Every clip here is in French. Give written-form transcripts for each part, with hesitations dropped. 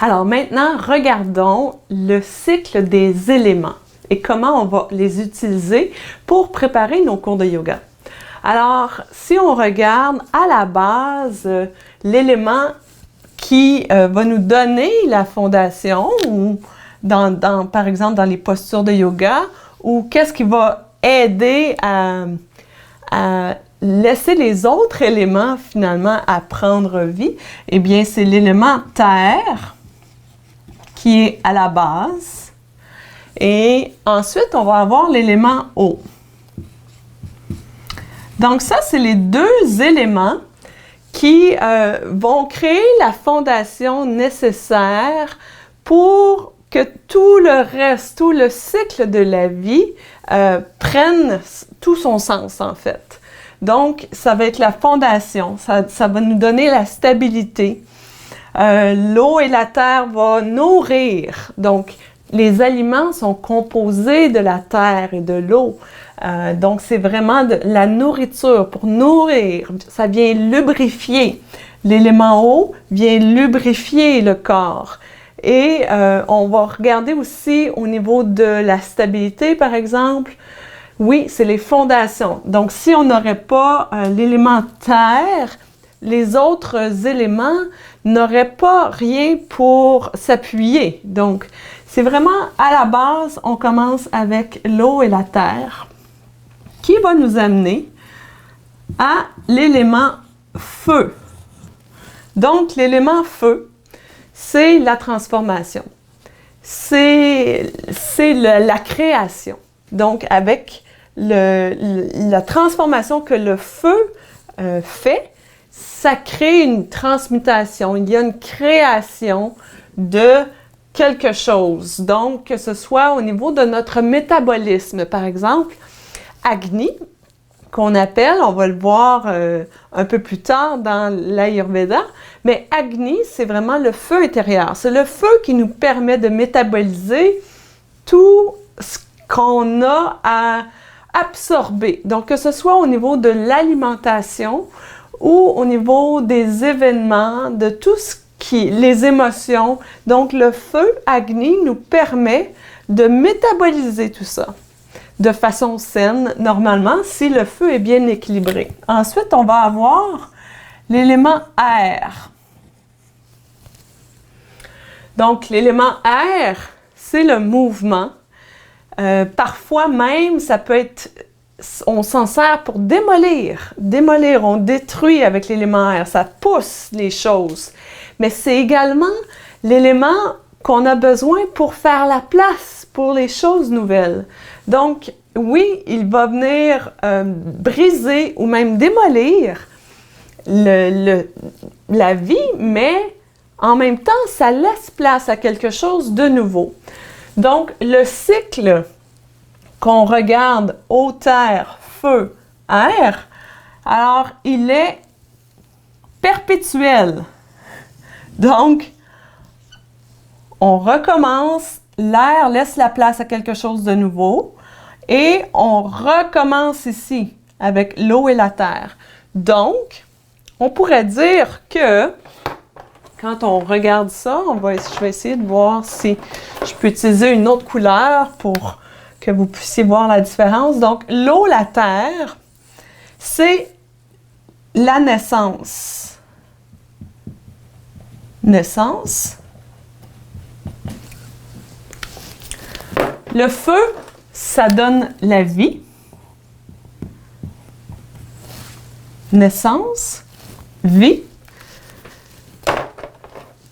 Alors maintenant, regardons le cycle des éléments et comment on va les utiliser pour préparer nos cours de yoga. Alors, si on regarde à la base, l'élément qui va nous donner la fondation, ou par exemple dans les postures de yoga, ou qu'est-ce qui va aider à laisser les autres éléments finalement à prendre vie, eh bien c'est l'élément terre qui est à la base. Et ensuite, on va avoir l'élément eau. Donc ça, c'est les deux éléments qui vont créer la fondation nécessaire pour que tout le reste, tout le cycle de la vie prenne tout son sens, en fait. Donc, ça va être la fondation, ça va nous donner la stabilité. L'eau et la terre vont nourrir. Donc, les aliments sont composés de la terre et de l'eau. Donc, c'est vraiment de la nourriture pour nourrir. Ça vient lubrifier. L'élément eau vient lubrifier le corps. Et on va regarder aussi au niveau de la stabilité, par exemple. Oui, c'est les fondations. Donc, si on n'aurait pas l'élément terre, les autres éléments n'auraient pas rien pour s'appuyer. Donc, c'est vraiment à la base, on commence avec l'eau et la terre, qui va nous amener à l'élément feu. Donc, l'élément feu, c'est la transformation. C'est la création. Donc, avec la transformation que le feu fait, ça crée une transmutation. Il y a une création de quelque chose. Donc, que ce soit au niveau de notre métabolisme, par exemple, Agni, qu'on appelle, on va le voir un peu plus tard dans l'Ayurveda, mais Agni, c'est vraiment le feu intérieur. C'est le feu qui nous permet de métaboliser tout ce qu'on a à absorber. Donc, que ce soit au niveau de l'alimentation ou au niveau des événements, de tout ce les émotions. Donc, le feu Agni nous permet de métaboliser tout ça de façon saine, normalement, si le feu est bien équilibré. Ensuite, on va avoir l'élément air. Donc, l'élément air, c'est le mouvement. Parfois même, ça peut être, on s'en sert pour démolir. Démolir, on détruit avec l'élément air, ça pousse les choses. Mais c'est également l'élément qu'on a besoin pour faire la place pour les choses nouvelles. Donc, oui, il va venir briser ou même démolir la vie, mais en même temps, ça laisse place à quelque chose de nouveau. Donc, le cycle qu'on regarde eau, terre, feu, air, alors il est perpétuel. Donc, on recommence, l'air laisse la place à quelque chose de nouveau et on recommence ici avec l'eau et la terre. Donc, on pourrait dire que quand on regarde ça, je vais essayer de voir si je peux utiliser une autre couleur pour que vous puissiez voir la différence. Donc, l'eau, la terre, c'est la naissance. Naissance. Le feu, ça donne la vie. Naissance, vie.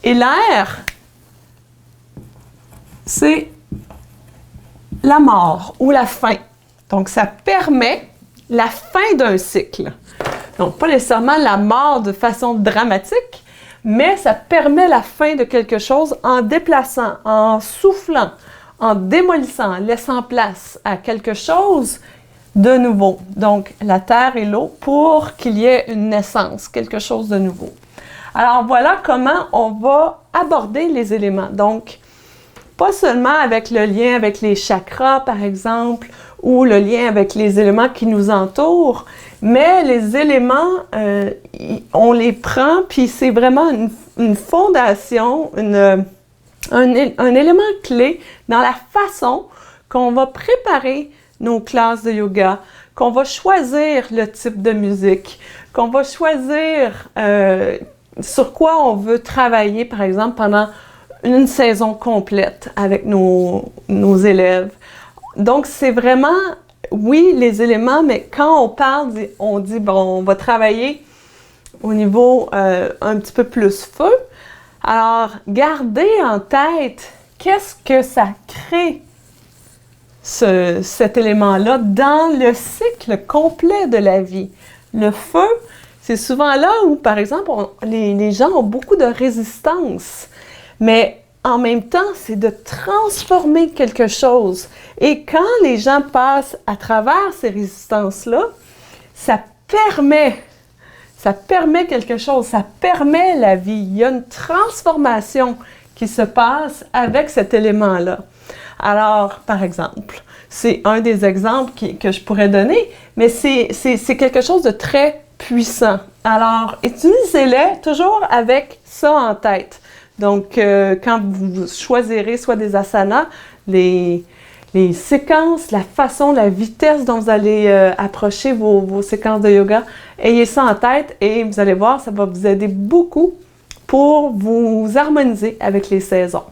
Et l'air, c'est la mort ou la fin. Donc, ça permet la fin d'un cycle. Donc, pas nécessairement la mort de façon dramatique, mais ça permet la fin de quelque chose en déplaçant, en soufflant, en démolissant, en laissant place à quelque chose de nouveau. Donc, la terre et l'eau pour qu'il y ait une naissance, quelque chose de nouveau. Alors, voilà comment on va aborder les éléments. Donc, pas seulement avec le lien avec les chakras, par exemple, ou le lien avec les éléments qui nous entourent, Mais les éléments, on les prend, puis c'est vraiment une fondation, un élément clé dans la façon qu'on va préparer nos classes de yoga, qu'on va choisir le type de musique, qu'on va choisir sur quoi on veut travailler, par exemple, pendant une saison complète avec nos élèves. Donc, c'est vraiment, oui, les éléments, mais quand on parle, on dit, bon, on va travailler au niveau un petit peu plus feu. Alors, gardez en tête qu'est-ce que ça crée, cet élément-là, dans le cycle complet de la vie. Le feu, c'est souvent là où, par exemple, les gens ont beaucoup de résistance. Mais en même temps, c'est de transformer quelque chose. Et quand les gens passent à travers ces résistances-là, ça permet quelque chose, ça permet la vie. Il y a une transformation qui se passe avec cet élément-là. Alors, par exemple, c'est un des exemples que je pourrais donner, mais c'est quelque chose de très puissant. Alors, utilisez-les toujours avec ça en tête. Donc, quand vous choisirez soit des asanas, les séquences, la façon, la vitesse dont vous allez approcher vos séquences de yoga, ayez ça en tête et vous allez voir, ça va vous aider beaucoup pour vous harmoniser avec les saisons.